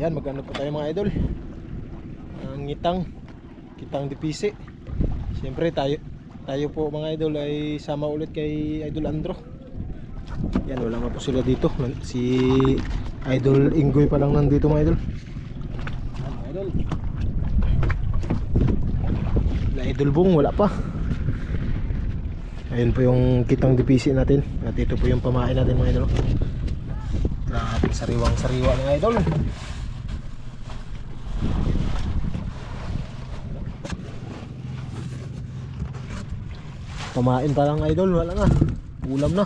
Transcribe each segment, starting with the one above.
Yan, magano po tayo mga idol. Ang kitang dipisi. Siyempre tayo po mga idol ay sama ulit kay Idol Andro. Yan, wala nga po sila dito. Si Idol Inggoy pa lang nandito mga idol. Idol. Na Idol Bong wala pa. Ayun po yung kitang dipisi natin. At ito po yung pamain natin mga idol. Grabe, sariwang sariwa mga idol. Pamain pa lang idol, wala nga. Ulam na.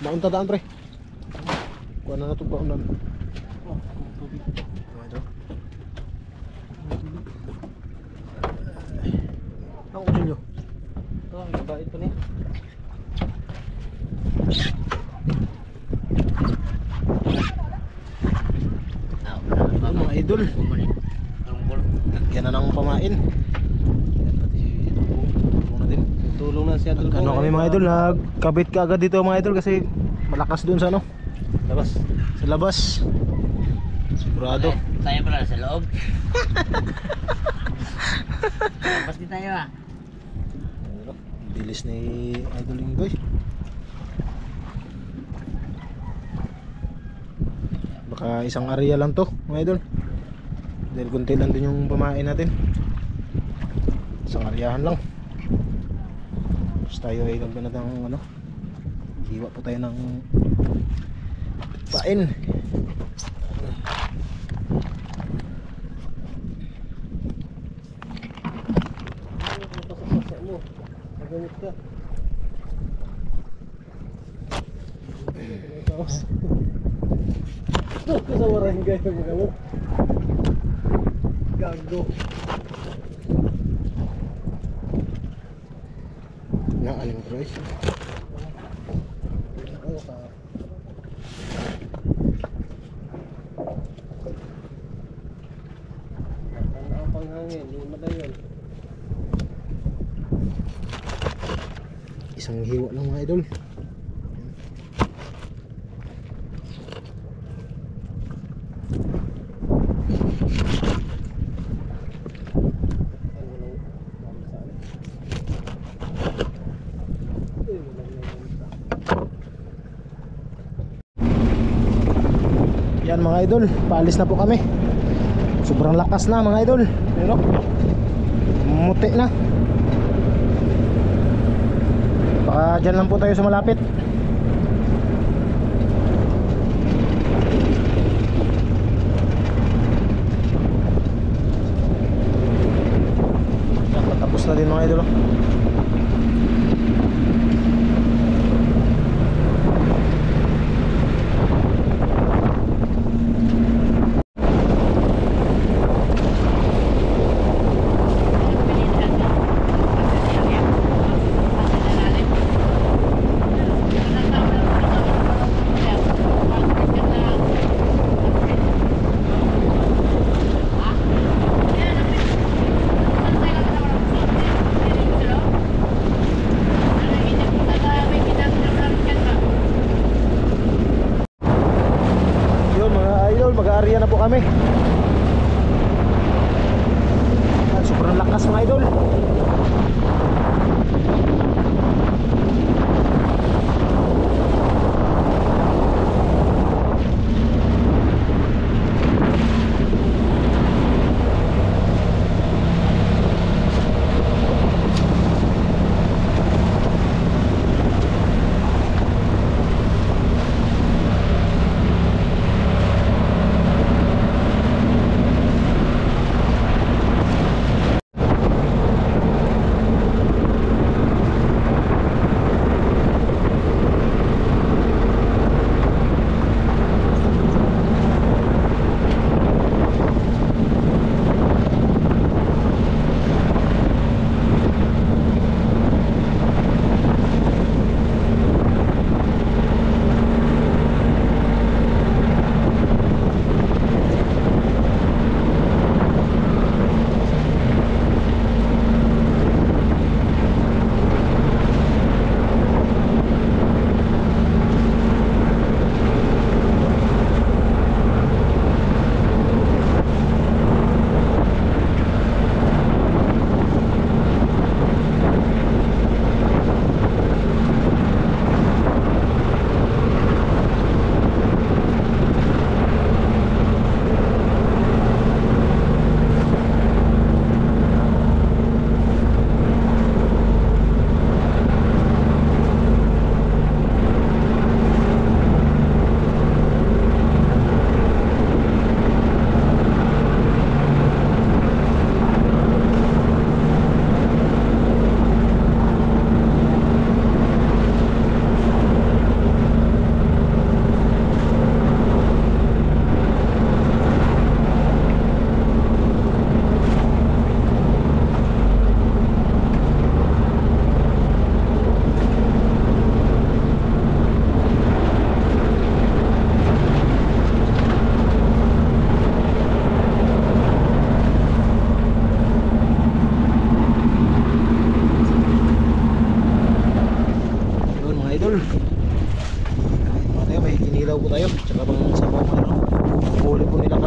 Maun tadaan pre. Kuha na ito paunan. Oh, tubig. Ang kutsilyo. Ito, ang babait pa niya. Ito mga idol. Lagyan na ng pamain. Tulong na siya. Ano kami mga idol, nagkabit ka agad dito mga idol kasi malakas dun sa ano? Labas. Sa labas. Sigurado. Tayo pala sa loob. Labas din tayo ah. Bilis ni Idol Inggoy. Baka isang area lang to mga idol. Dahil kunti lang din yung pamain natin. Isang areahan lang. Tapos tayo ay gagawin natin ng ano, hiwa po tayo ng pain. Sa barangay ng mga mo gago na aling bro. Ang panghangin, hindi madayon. Isang hiwa lang mga idol. Yan mga idol, paalis na po kami. Sobrang lakas na mga idol. Pero muti na. Baka dyan lang po tayo sa malapit. Tapos na din mga idol. Mag-aarya na po kami. Sobrang lakas mga idol.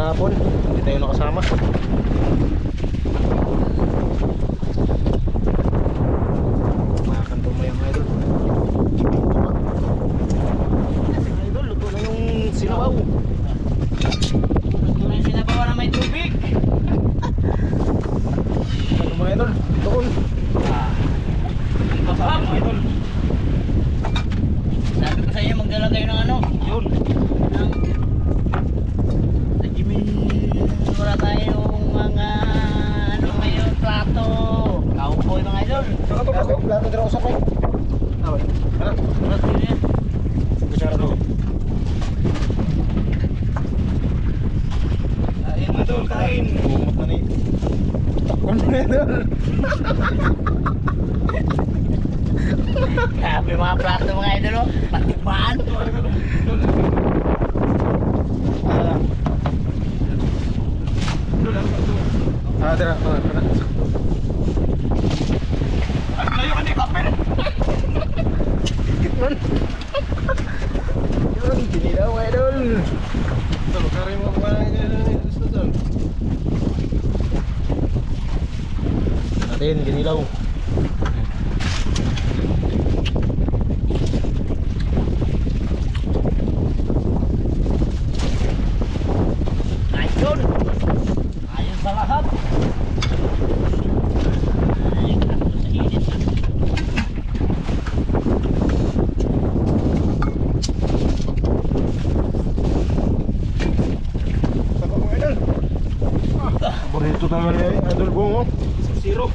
kahapon, hindi tayo nakasama. Mga kantong mo yung idol. Idol, luto na yung sinabaw. Gusto rin sinabawa na may tubig. Ano mga idol, doon. Ang masarap mga idol. Sabi ko sa inyo magdala kayo ng ano, yun. Ng Jimin, wala tayong mga ano ngayon, plato. Cowboy mga idol. Plato dito usap eh. Away. Ano? Yun yan. Bicara to. Kain mga idol, kain. Bumot na ni. Takon na idol. Grabe mga plato mga idol, oh. Patikman. Tara. Layo ka ni kapel. Gitman. Yun, ginilaw idol. Ito, kari mo ba gusto doon? Natin, ginilaw. Ayun. Ayun sa lahat. Ayun ako sa init. Saka mo idol. Bonito naman yan, idol bungo. Zero.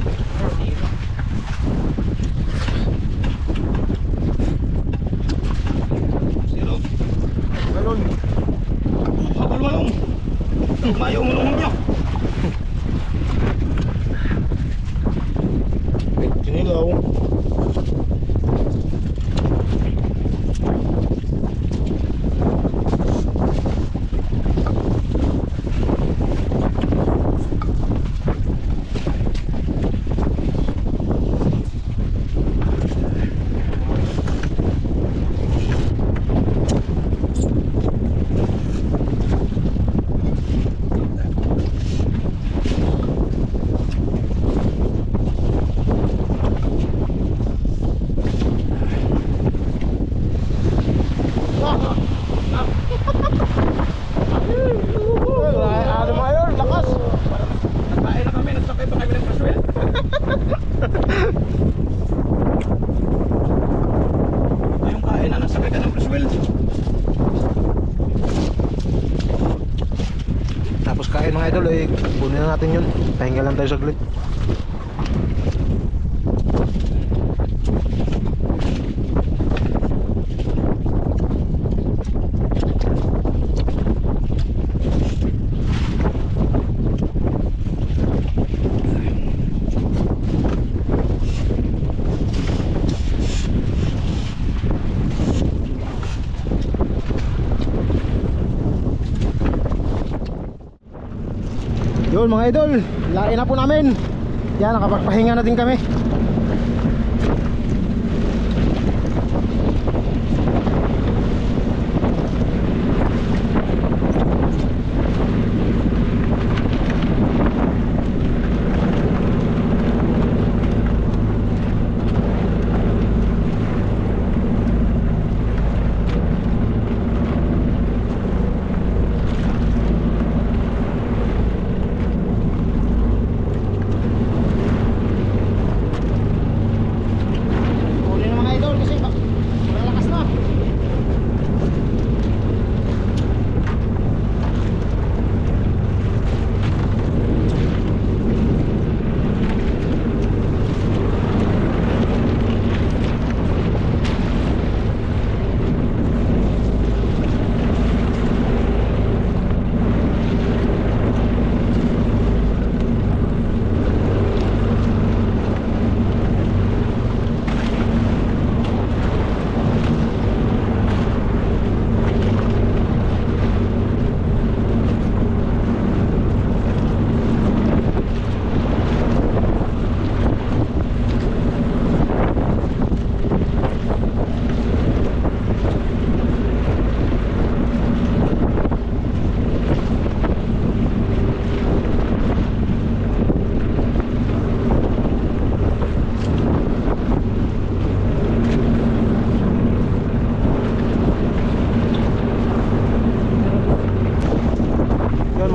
Zero. Idol. Habol malong. Tumayo mulong niyo. Ginilaw. Ano mo yun? Lakas! Nagkain na kami, nagsakay pa kami ng paswel. Yung kain na nagsakay ka ng paswel. Tapos kain mga idol, eh, kunin na natin yun. Pahinga lang tayo saglit. Yun mga idol, lain na po namin. Yan, nakapagpahinga na din kami.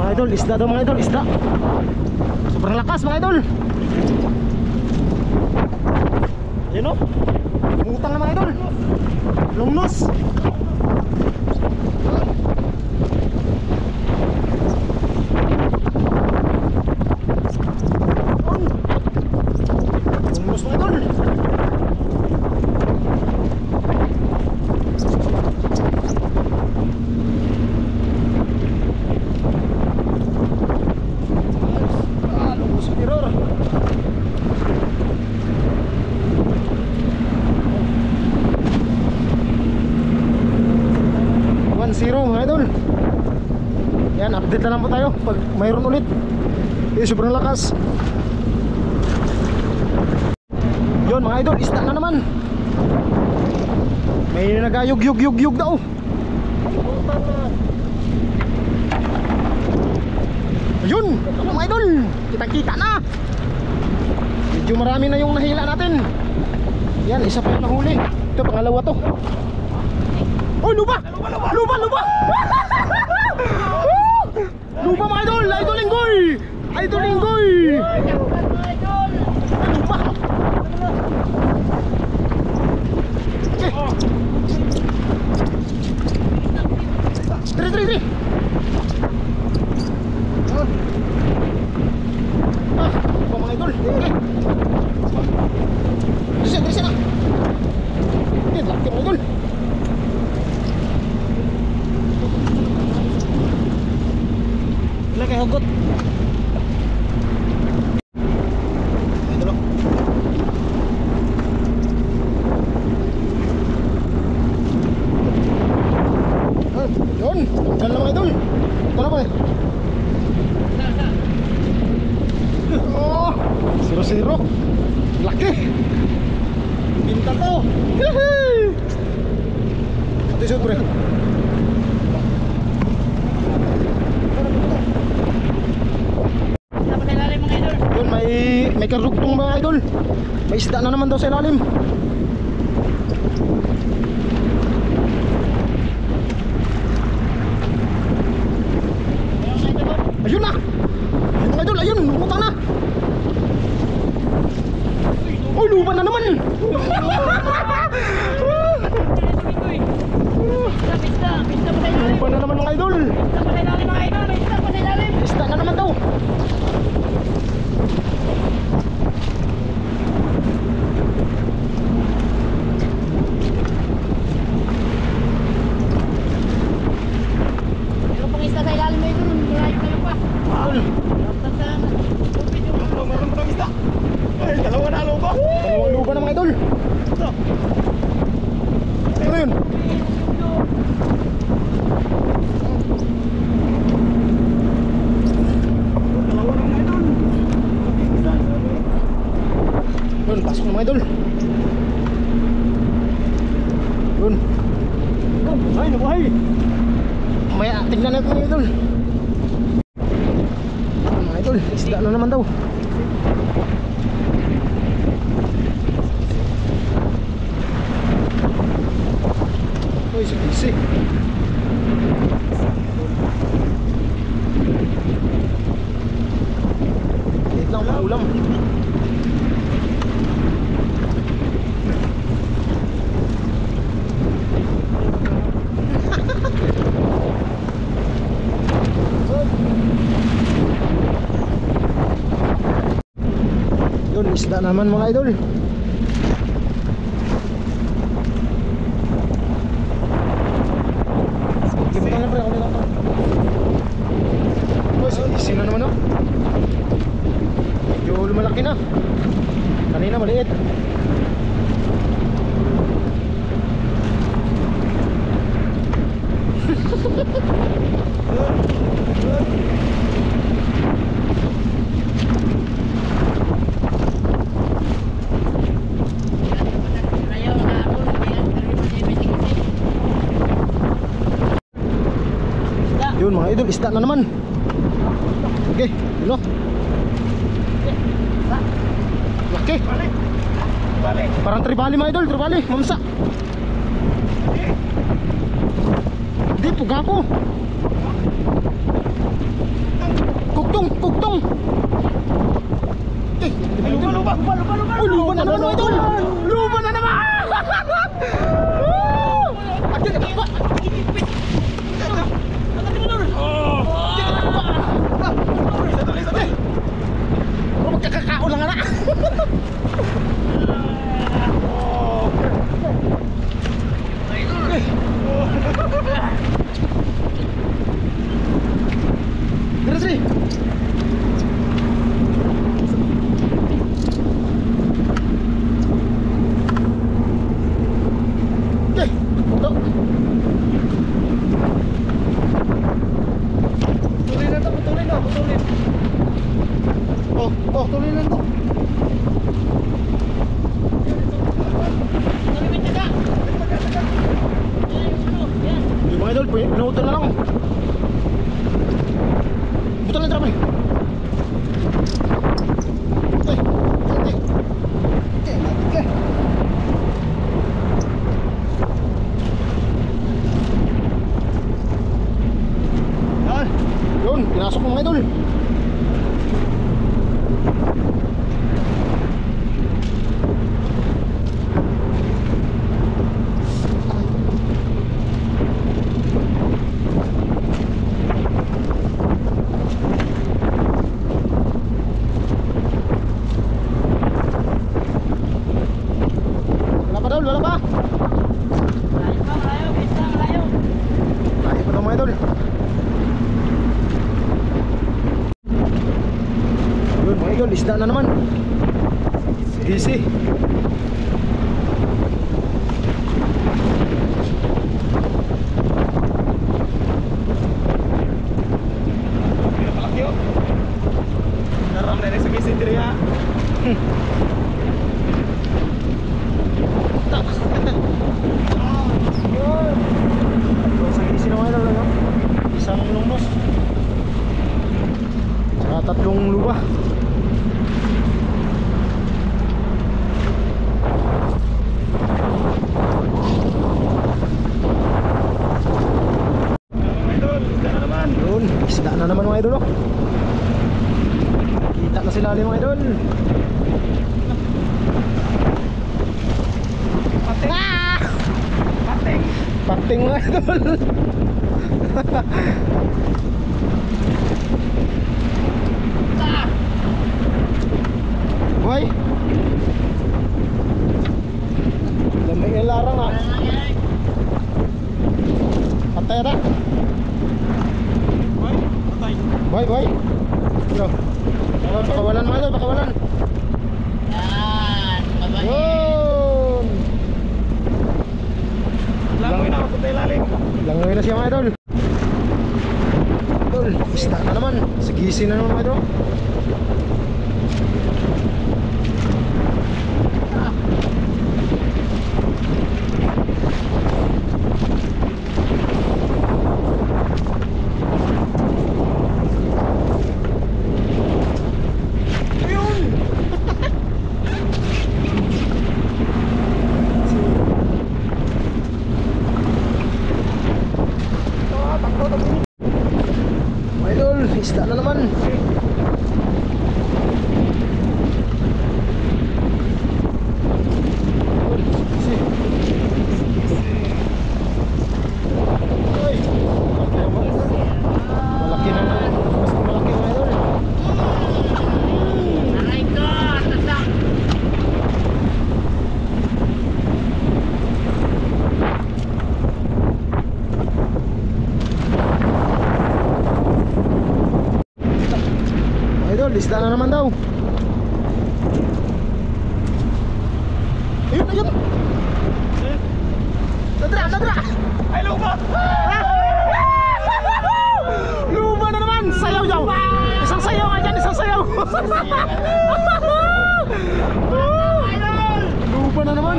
mga idol, isda daw mga idol, isda. Sobrang lakas mga idol. Ayun o, umutang na mga idol. Lungnos. Lungnos mga idol. Lungnos sa tiror. 1-0 mga idol. Yan, update na lang po tayo pag mayroon ulit. Sobrang lakas. Yun mga idol, isda na naman. May nagayog-yug-yug-yug daw. Ayun, mga idol, kita-kita na. Medyo marami na yung nahila natin. Yan, isa pa yung nahuli. Ito, pangalawa to. Oh, lupa! Lupa, lupa! Lupa mga idol! Idol Linggoy! Idol Linggoy! Lupa! Okay. Tiri! Lupa mga idol! Okay. Diri na! Yan, laki mga idol! Kayak hugot. Ito lang. Yun, tanggal na mga idol. Ito na pa eh. Oh, 0-0. Laki. Binta to. Ito yung pre. May karugtong mga idol. May isda na naman daw sa ilalim. Ayun na. Ayun mga idol, ayun, lumutang na. Oh, lupa na naman. Lupa na naman mga idol. Isda na naman daw. Dalawang lupa na mga idol. Ano yun? Yun, pasok na mga idol. Yun. Ay, nabuhay. Mamaya, tignan natin mga idol. Mga idol, isda na naman daw. Uy, sipisi. Ito lang ang ulam. Yun, isda naman mga idol. Gimana pre, ako nila. Boys, easy na naman oh. Medyo lumalaki na. Kanina maliit. Yun mga idol, isda na naman. Okay, yun o. Laki. Parang tribali mga idol, tribali, mamsa. Hindi, puga ko. na naman idol! Luma na naman! Akin na ba? Magkakakao lang na! Terus nih. Oke, foto. Tulinan to, putulin to, putulin. Oh, tulinan to. Yung mga idol, pinutol na lang. Putol na tramay. Okay, okay. Okay, okay. Yan, yun, pinasok ng mga idol. Wala pa? Malayo, bisa, malayo. Tayo pa daw mga idol. Yun mga idol, isda na naman. Easy. Naram na rin sa gisin diri ha. Sa easy na mga idol, no? Isang lumos. Saka 3 lupa. Idol, isda na naman. Yun, isda na naman mga idol, oh. Kita na sila mga idol. Pating. Pating. Pating mga idol. Boy. Lamig yung larang ah. Patay na. Boy, patay. Boy. Yo. Pakawalan mga idol, pakawalan. Yan, babae. Yun. Langoy na ako sa ilalim. Langoy na siya mga idol. Idol, isda na naman. Sigisi na naman mga idol. Idol, isda na naman. Malaki na naman. Mas malaki mga idol. Aray ko, tasak. Idol, isda na naman daw. Ayun. Nadra. Ay, lupa! Luma na naman. Sayaw daw. Isang sayaw nga dyan, isang sayaw. Luma na naman.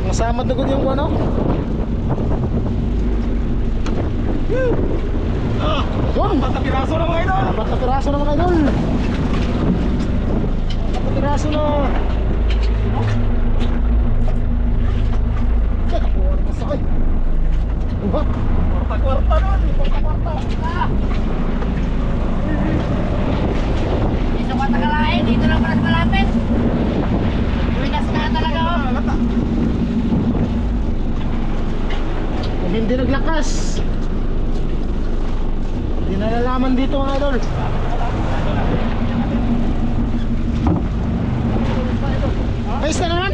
Nasamad na gud yung ano. Yun. Patapiraso na mga idol! Apat na piraso na mga idol. Apat na piraso na. Kakuha na masakay. Uha. Kwarta-kwarta nun! Kwarta-kwarta! hindi naglakas. Hindi nalalaman dito mga idol. Ay, isa na naman.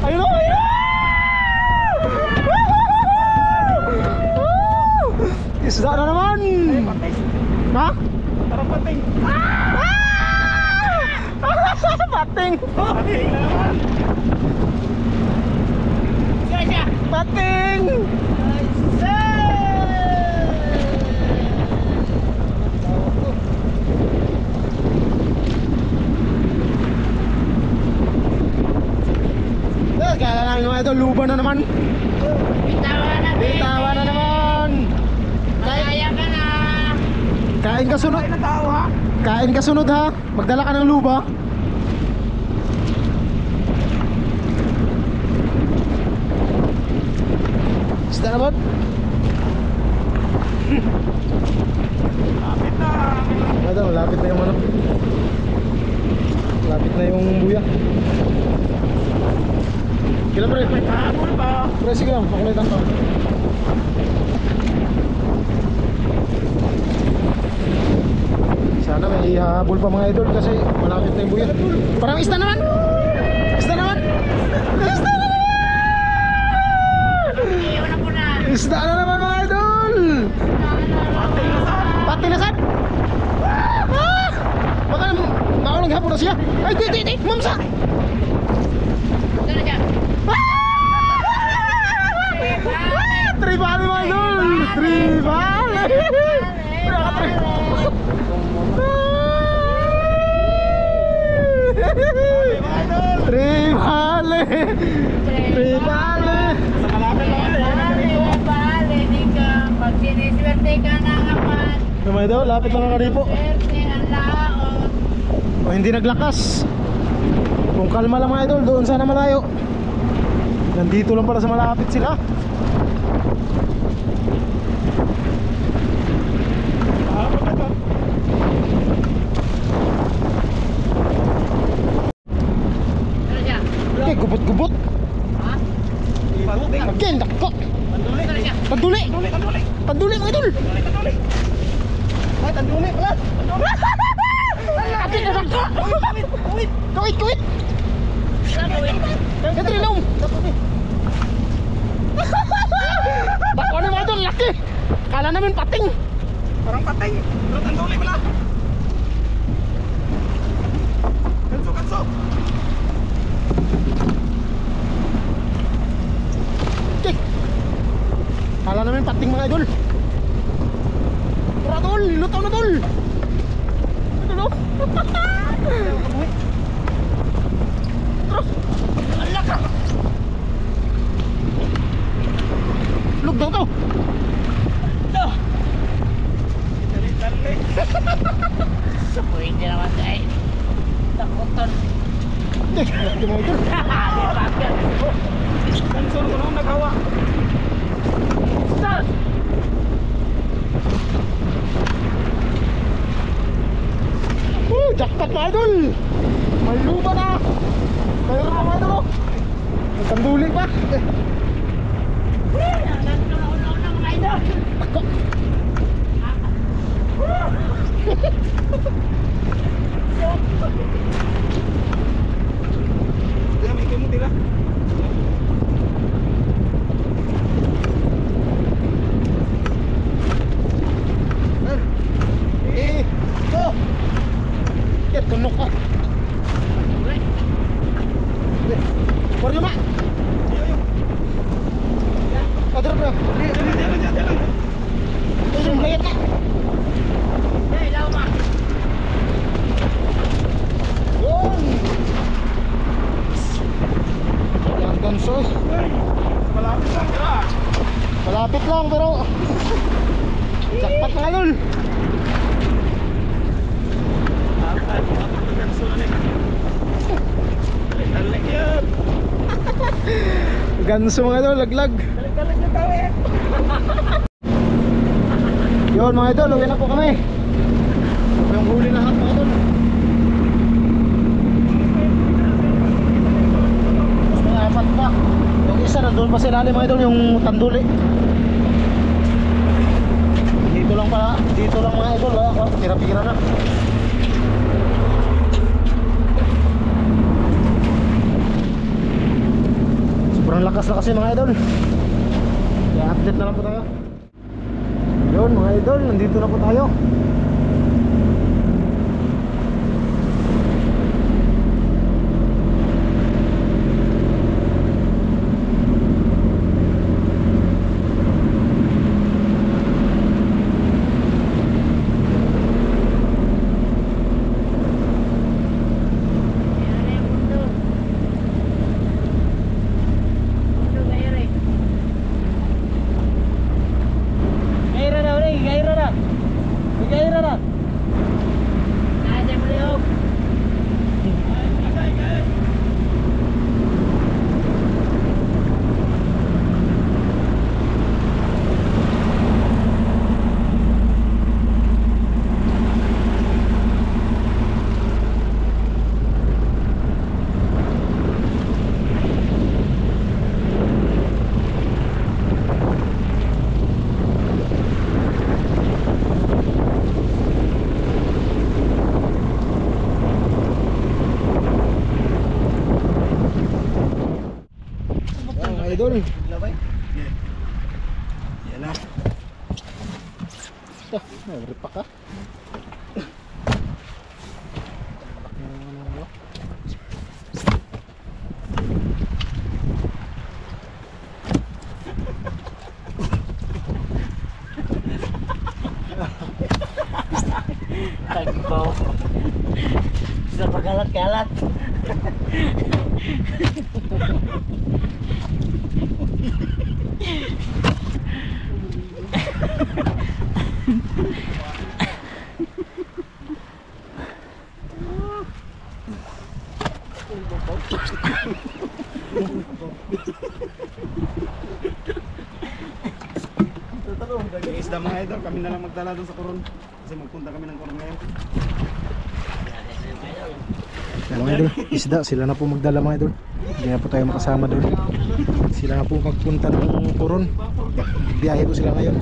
Ayun o, ayun o. Isda na naman. Ha? Parang pating. Pating. Pating na naman. Pating. Kaya lang mga idol, luba na naman. Bitawa na naman. Kaya ka na. Kain ka sunod. Ay, natao ha. Kain ka sunod ha. Magdala ka ng luba. Isda na ba? Lapit na. Ito, malapit na yung ano. Malapit na yung buya. Kila pre? Habol pa. Pre, sige lang, pakulitan ko. Sana may ihabol pa mga idol kasi malapit na yung buya. Parang isda naman! Isda naman! Isda naman! Iwan ako na. Isda na naman mga idol! Pating na saan? Pati na sad! Ah! Baka maulong hapon na siya! Ay, di! Mamsa! Ito na siya. Tribali mga idol! Tribali! Tribali! Tribali! Sa malapit lang ito. Bale, di ka. Pag siniswerte ka na kapan. Mga idol, lapit lang ang karipo. Swerte ang laot. O hindi naglakas. Kung kalma lang mga idol, doon sana malayo. Nandito lang pala sa malapit sila. Habol na to. Ito na siya. Okay, gubot-gubot. Ha? Pating. Okay, nako. Tanduli. Ito na siya. Tanduli! Tanduli. Tanduli mga idol! Tanduli. Ay, tanduli pala. Laki na nako! Uwit. Kawit! Ito rin lang! Bako na mga idol, laki! Kala namin pating! Parang pating. Pero tanduli pala. Kanso. Okay. Kala namin pating mga idol! Tara tol! Lutaw na tol! Ito no? Lugdaw to! Dali. Pwede naman tayo. Takuton. Laki mga idol! Kanso ko nung naghawa. Jackpot mga idol! May lupa na! Mayroon na mga idol oh! May tanduli pa! Una mga idol. Ako! May kimot nila. Oh! Yan, tunok ka! Wario mak! Adar bro! Jalan. Ito yung layat na! Hey, lama. Yun! Yan, ganso! Malapit lang ka. Malapit lang pero jackpot mga idol! Dali yan. Ganso mga idol, laglag! Dali yung tawid. Yun mga idol, uwi na po kami. Yung huli lahat mga idol. Mas mga apat pa. Yung isa isa nandun pa sa ilalim mga idol yung tanduli. Dito lang mga idol, tira-tira na. Sobrang lakas na kasi mga idol. Kaya update na lang po tayo. Yun mga idol, nandito na po tayo. Idol. Yan na. Nagripa ka. Tagbaw. Sa pagkalat-kalat. Yung isda mga idol, kami na lang magdala doon sa Coron. Kasi magpunta kami ng Coron ngayon. Yan mga idol, isda, sila na po magdala mga idol. Hindi na po tayo makasama doon. Sila na po magpunta ng Coron. Biyahe po sila ngayon.